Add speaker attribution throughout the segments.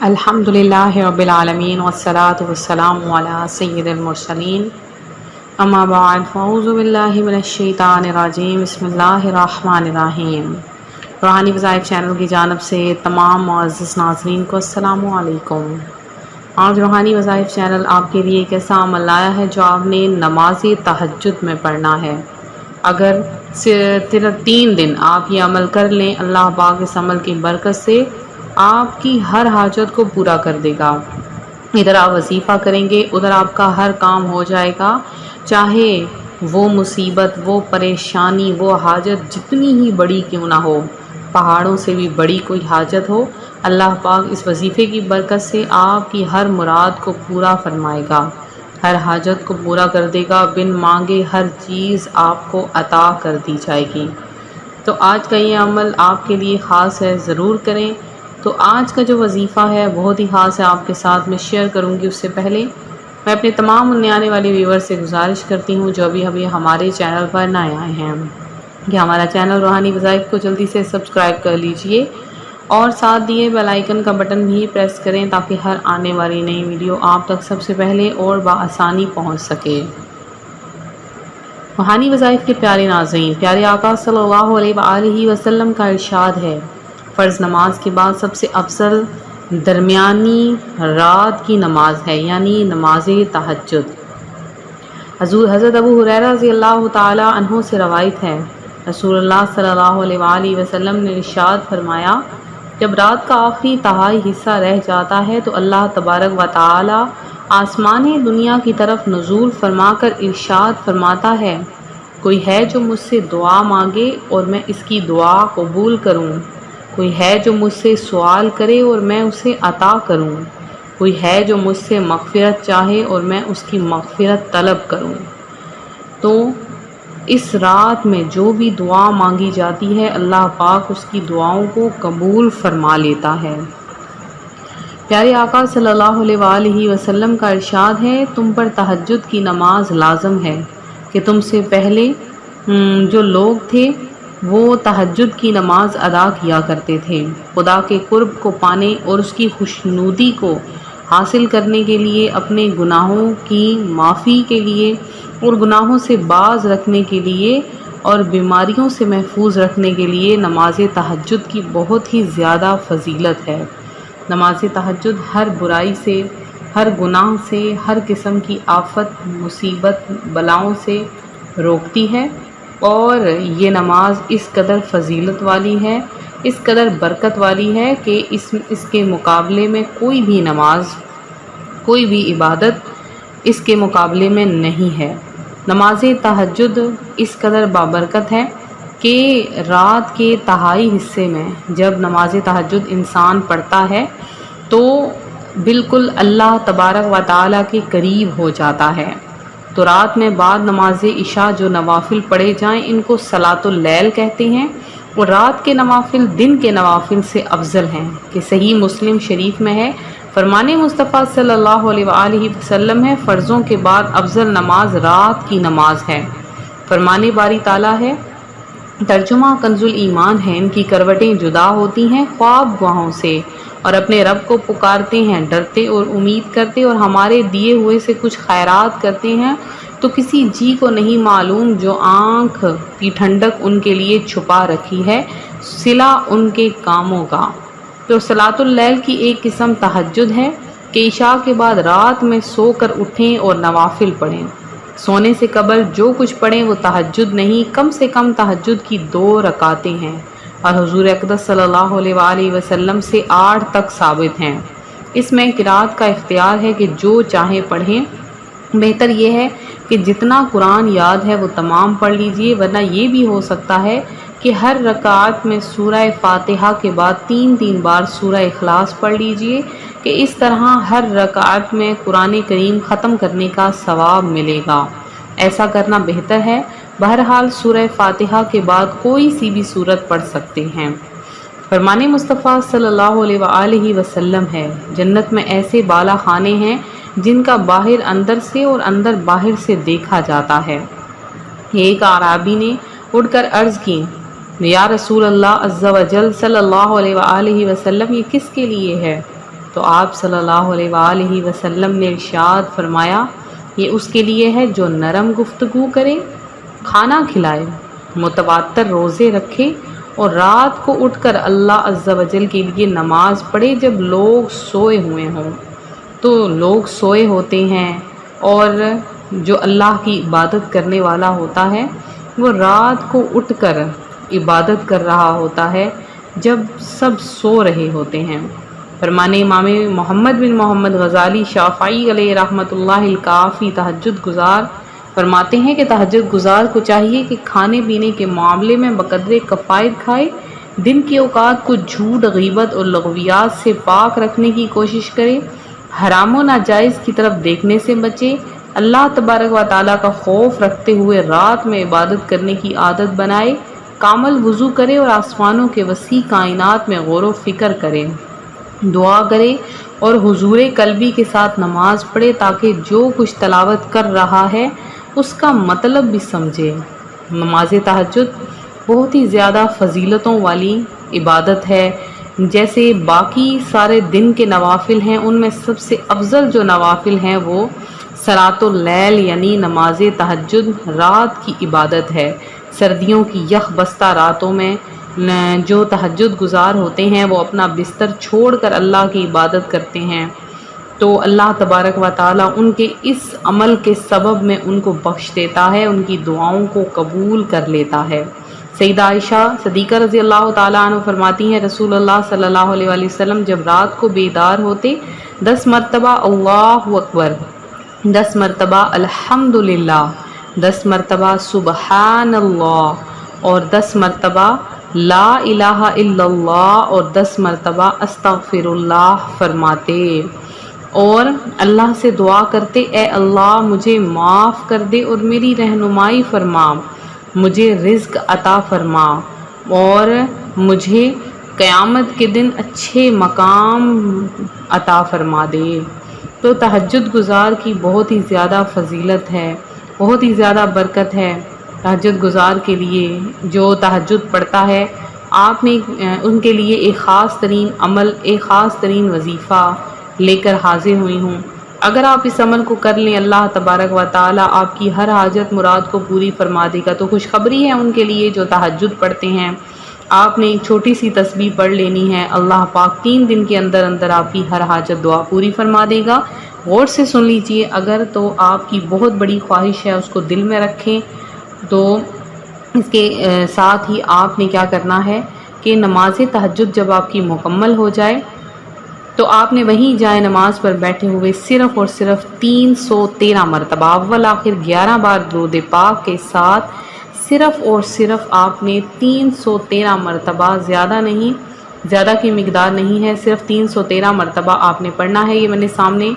Speaker 1: الحمدللہ رب العالمین والصلاة والسلام علی سید المرسلین اما بعد فاعوذ باللہ من الشیطان الرجیم بسم اللہ الرحمن الرحیم۔ روحانی وظائف چینل کی جانب سے تمام معزز ناظرین کو السلام علیکم۔ آج روحانی وظائف چینل آپ کے لیے ایک ایسا عمل لایا ہے جو آپ نے نماز تہجد میں پڑھنا ہے۔ اگر 3 دن آپ یہ عمل کر لیں، اللہ پاک اس عمل کی برکت سے آپ کی ہر حاجت کو پورا کر دے گا۔ ادھر آپ وظیفہ کریں گے، ادھر آپ کا ہر کام ہو جائے گا، چاہے وہ مصیبت، وہ پریشانی، وہ حاجت جتنی ہی بڑی کیوں نہ ہو، پہاڑوں سے بھی بڑی کوئی حاجت ہو، اللہ پاک اس وظیفے کی برکت سے آپ کی ہر مراد کو پورا فرمائے گا، ہر حاجت کو پورا کر دے گا، بن مانگے ہر چیز آپ کو عطا کر دی جائے گی۔ تو آج کا یہ عمل آپ کے لیے خاص ہے، ضرور کریں۔ تو آج کا جو وظیفہ ہے بہت ہی خاص ہے، آپ کے ساتھ میں شیئر کروں گی۔ اس سے پہلے میں اپنے تمام نئے آنے والے ویور سے گزارش کرتی ہوں جو ابھی ہمارے چینل پر نئے آئے ہیں کہ ہمارا چینل روحانی وظائف کو جلدی سے سبسکرائب کر لیجئے اور ساتھ دیے بیل آئیکن کا بٹن بھی پریس کریں تاکہ ہر آنے والی نئی ویڈیو آپ تک سب سے پہلے اور بآسانی پہنچ سکے۔ روحانی وظائف کے پیارے ناظرین، پیارے آقا صلی اللہ علیہ وآلہ وسلم کا ارشاد ہے، فرض نماز کے بعد سب سے افضل درمیانی رات کی نماز ہے، یعنی نماز تہجد۔ حضرت ابو ہریرہ رضی اللہ تعالی عنہ سے روایت ہے، رسول اللہ صلی اللہ علیہ وآلہ وسلم نے ارشاد فرمایا، جب رات کا آخری تہائی حصہ رہ جاتا ہے تو اللہ تبارک و تعالی آسمان دنیا کی طرف نزول فرما کر ارشاد فرماتا ہے، کوئی ہے جو مجھ سے دعا مانگے اور میں اس کی دعا قبول کروں، کوئی ہے جو مجھ سے سوال کرے اور میں اسے عطا کروں، کوئی ہے جو مجھ سے مغفرت چاہے اور میں اس کی مغفرت طلب کروں۔ تو اس رات میں جو بھی دعا مانگی جاتی ہے اللہ پاک اس کی دعاؤں کو قبول فرما لیتا ہے۔ پیارے آقا صلی اللہ علیہ وآلہ وسلم کا ارشاد ہے، تم پر تہجد کی نماز لازم ہے کہ تم سے پہلے جو لوگ تھے وہ تہجد کی نماز ادا کیا کرتے تھے، خدا کے قرب کو پانے اور اس کی خوشنودی کو حاصل کرنے کے لیے، اپنے گناہوں کی معافی کے لیے اور گناہوں سے باز رکھنے کے لیے اور بیماریوں سے محفوظ رکھنے کے لیے نماز تہجد کی بہت ہی زیادہ فضیلت ہے۔ نماز تہجد ہر برائی سے، ہر گناہ سے، ہر قسم کی آفت، مصیبت، بلاؤں سے روکتی ہے، اور یہ نماز اس قدر فضیلت والی ہے، اس قدر برکت والی ہے کہ اس کے مقابلے میں کوئی بھی نماز، کوئی بھی عبادت اس کے مقابلے میں نہیں ہے۔ نماز تہجد اس قدر بابرکت ہے کہ رات کے تہائی حصے میں جب نماز تہجد انسان پڑھتا ہے تو بالکل اللہ تبارک و تعالیٰ کے قریب ہو جاتا ہے۔ تو رات میں بعد نماز عشاء جو نوافل پڑھے جائیں ان کو صلاۃ اللیل کہتے ہیں، اور رات کے نوافل دن کے نوافل سے افضل ہیں کہ صحیح مسلم شریف میں ہے، فرمان مصطفیٰ صلی اللہ علیہ وآلہ وسلم ہے، فرضوں کے بعد افضل نماز رات کی نماز ہے۔ فرمان باری تعالیٰ ہے، ترجمہ کنز الایمان ہے، ان کی کروٹیں جدا ہوتی ہیں خواب گاہوں سے اور اپنے رب کو پکارتے ہیں، ڈرتے اور امید کرتے اور ہمارے دیے ہوئے سے کچھ خیرات کرتے ہیں، تو کسی جی کو نہیں معلوم جو آنکھ کی ٹھنڈک ان کے لیے چھپا رکھی ہے صلہ ان کے کاموں کا۔ تو صلاۃ اللیل کی ایک قسم تہجد ہے کہ عشاء کے بعد رات میں سو کر اٹھیں اور نوافل پڑھیں۔ سونے سے قبل جو کچھ پڑھیں وہ تہجد نہیں، کم سے کم تہجد کی 2 رکعتیں ہیں، اور حضور اقدس صلی اللہ علیہ وآلہ وسلم سے 8 تک ثابت ہیں۔ اس میں قرات کا اختیار ہے کہ جو چاہیں پڑھیں، بہتر یہ ہے کہ جتنا قرآن یاد ہے وہ تمام پڑھ لیجئے، ورنہ یہ بھی ہو سکتا ہے کہ ہر رکعت میں سورہ فاتحہ کے بعد 3 بار سورہ اخلاص پڑھ لیجئے، کہ اس طرح ہر رکعت میں قرآن کریم ختم کرنے کا ثواب ملے گا۔ ایسا کرنا بہتر ہے۔ بہرحال سورہ فاتحہ کے بعد کوئی سی بھی سورت پڑھ سکتے ہیں۔ فرمان مصطفیٰ صلی اللہ علیہ وآلہ وسلم ہے، جنت میں ایسے بالا خانے ہیں جن کا باہر اندر سے اور اندر باہر سے دیکھا جاتا ہے۔ ایک اعرابی نے اٹھ کر عرض کی، یا رسول اللہ عز و جل صلی اللہ علیہ وآلہ وسلم، یہ کس کے لیے ہے؟ تو آپ صلی اللہ علیہ وآلہ وسلم نے ارشاد فرمایا یہ اس کے لیے ہے جو نرم گفتگو کرے، کھانا کھلائے، متواتر روزے رکھے اور رات کو اٹھ کر اللہ عز و جل کے لیے نماز پڑھے جب لوگ سوئے ہوئے ہوں۔ تو لوگ سوئے ہوتے ہیں اور جو اللہ کی عبادت کرنے والا ہوتا ہے وہ رات کو اٹھ کر عبادت کر رہا ہوتا ہے جب سب سو رہے ہوتے ہیں۔ فرمانے امام محمد بن محمد غزالی شافعی علیہ رحمۃ اللہ الکافی تہجد گزار فرماتے ہیں کہ تہجد گزار کو چاہیے کہ کھانے پینے کے معاملے میں بقدر کفایت کھائے، دن کے اوقات کو جھوٹ، غیبت اور لغویات سے پاک رکھنے کی کوشش کرے، حرام و ناجائز کی طرف دیکھنے سے بچے، اللہ تبارک و تعالیٰ کا خوف رکھتے ہوئے رات میں عبادت کرنے کی عادت بنائے، کامل وضو کرے اور آسمانوں کے وسیع کائنات میں غور و فکر کرے، دعا کرے اور حضور قلبی کے ساتھ نماز پڑھے تاکہ جو کچھ تلاوت کر رہا ہے اس کا مطلب بھی سمجھے۔ نماز تہجد بہت ہی زیادہ فضیلتوں والی عبادت ہے۔ جیسے باقی سارے دن کے نوافل ہیں ان میں سب سے افضل جو نوافل ہیں وہ صلاۃ اللیل یعنی نماز تہجد رات کی عبادت ہے۔ سردیوں کی یخ بستہ راتوں میں جو تہجد گزار ہوتے ہیں وہ اپنا بستر چھوڑ کر اللہ کی عبادت کرتے ہیں تو اللہ تبارک و تعالیٰ ان کے اس عمل کے سبب میں ان کو بخش دیتا ہے، ان کی دعاؤں کو قبول کر لیتا ہے۔ سیدہ عائشہ صدیقہ رضی اللہ تعالیٰ عنہ فرماتی ہیں رسول اللہ صلی اللہ علیہ وآلہ وسلم جب رات کو بیدار ہوتے 10 مرتبہ اللہ اکبر، 10 مرتبہ الحمدللہ، 10 مرتبہ سبحان اللہ اور 10 مرتبہ لا الہ الا اللہ اور 10 مرتبہ استغفر اللہ فرماتے اور اللہ سے دعا کرتے اے اللہ مجھے معاف کر دے اور میری رہنمائی فرما، مجھے رزق عطا فرما اور مجھے قیامت کے دن اچھے مقام عطا فرما دے۔ تو تہجد گزار کی بہت ہی زیادہ فضیلت ہے، بہت ہی زیادہ برکت ہے تہجد گزار کے لیے۔ جو تہجد پڑھتا ہے آپ نے ان کے لیے ایک خاص ترین عمل، ایک خاص ترین وظیفہ لے کر حاضر ہوئی ہوں۔ اگر آپ اس عمل کو کر لیں اللہ تبارک و تعالیٰ آپ کی ہر حاجت مراد کو پوری فرما دے گا۔ تو خوشخبری ہے ان کے لیے جو تہجد پڑھتے ہیں۔ آپ نے ایک چھوٹی سی تسبیح پڑھ لینی ہے، اللہ پاک 3 دن کے اندر اندر آپ کی ہر حاجت دعا پوری فرما دے گا۔ غور سے سن لیجئے، اگر تو آپ کی بہت بڑی خواہش ہے اس کو دل میں رکھیں، تو اس کے ساتھ ہی آپ نے کیا کرنا ہے کہ نماز تہجد جب آپ کی مکمل ہو جائے تو آپ نے وہیں جائے نماز پر بیٹھے ہوئے صرف اور صرف 313 مرتبہ اول آخر 11 بار درود پاک کے ساتھ صرف اور صرف آپ نے 313 مرتبہ، زیادہ نہیں، زیادہ کی مقدار نہیں ہے، صرف 313 مرتبہ آپ نے پڑھنا ہے۔ یہ میں نے سامنے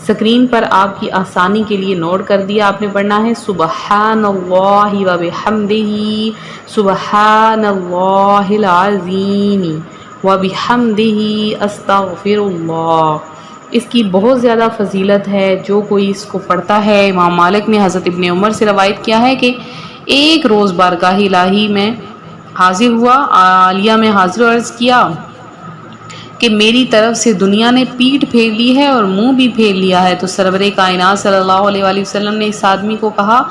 Speaker 1: سکرین پر آپ کی آسانی کے لیے نوٹ کر دیا۔ آپ نے پڑھنا ہے سبحان اللہ و بحمدہ، سبحان اللہ العظیم و بحمدہ استغفر اللہ۔ اس کی بہت زیادہ فضیلت ہے، جو کوئی اس کو پڑھتا ہے۔ امام مالک نے حضرت ابن عمر سے روایت کیا ہے کہ ایک روز بارگاہ الہی میں حاضر ہوا، عالیہ میں حاضر و عرض کیا کہ میری طرف سے دنیا نے پیٹھ پھیر لی ہے اور منہ بھی پھیر لیا ہے۔ تو سرور کائنات صلی اللہ علیہ وآلہ وسلم نے اس آدمی کو کہا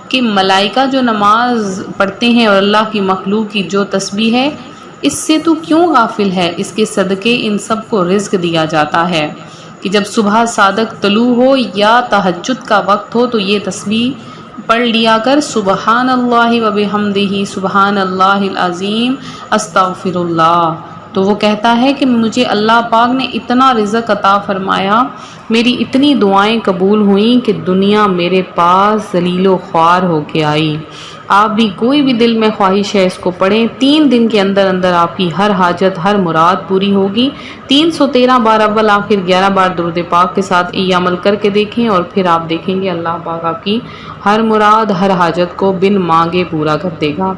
Speaker 1: کہ ملائکہ جو نماز پڑھتے ہیں اور اللہ کی مخلوق کی جو تسبیح ہے اس سے تو کیوں غافل ہے؟ اس کے صدقے ان سب کو رزق دیا جاتا ہے کہ جب صبح صادق طلوع ہو یا تہجد کا وقت ہو تو یہ تسبیح پڑھ لیا کر، سبحان اللہ و بحمدہ، سبحان اللہ العظیم، استغفر اللہ۔ تو وہ کہتا ہے کہ مجھے اللہ پاک نے اتنا رزق عطا فرمایا، میری اتنی دعائیں قبول ہوئیں کہ دنیا میرے پاس ذلیل و خوار ہو کے آئی۔ آپ بھی کوئی بھی دل میں خواہش ہے اس کو پڑھیں، 3 دن کے اندر اندر آپ کی ہر حاجت، ہر مراد پوری ہوگی۔ 313 بار اول آخر 11 بار درود پاک کے ساتھ یہ عمل کر کے دیکھیں اور پھر آپ دیکھیں گے اللہ پاک آپ کی ہر مراد، ہر حاجت کو بن مانگے پورا کر دے گا۔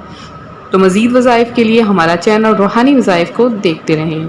Speaker 1: تو مزید وظائف کے لیے ہمارا چینل روحانی وظائف کو دیکھتے رہیں۔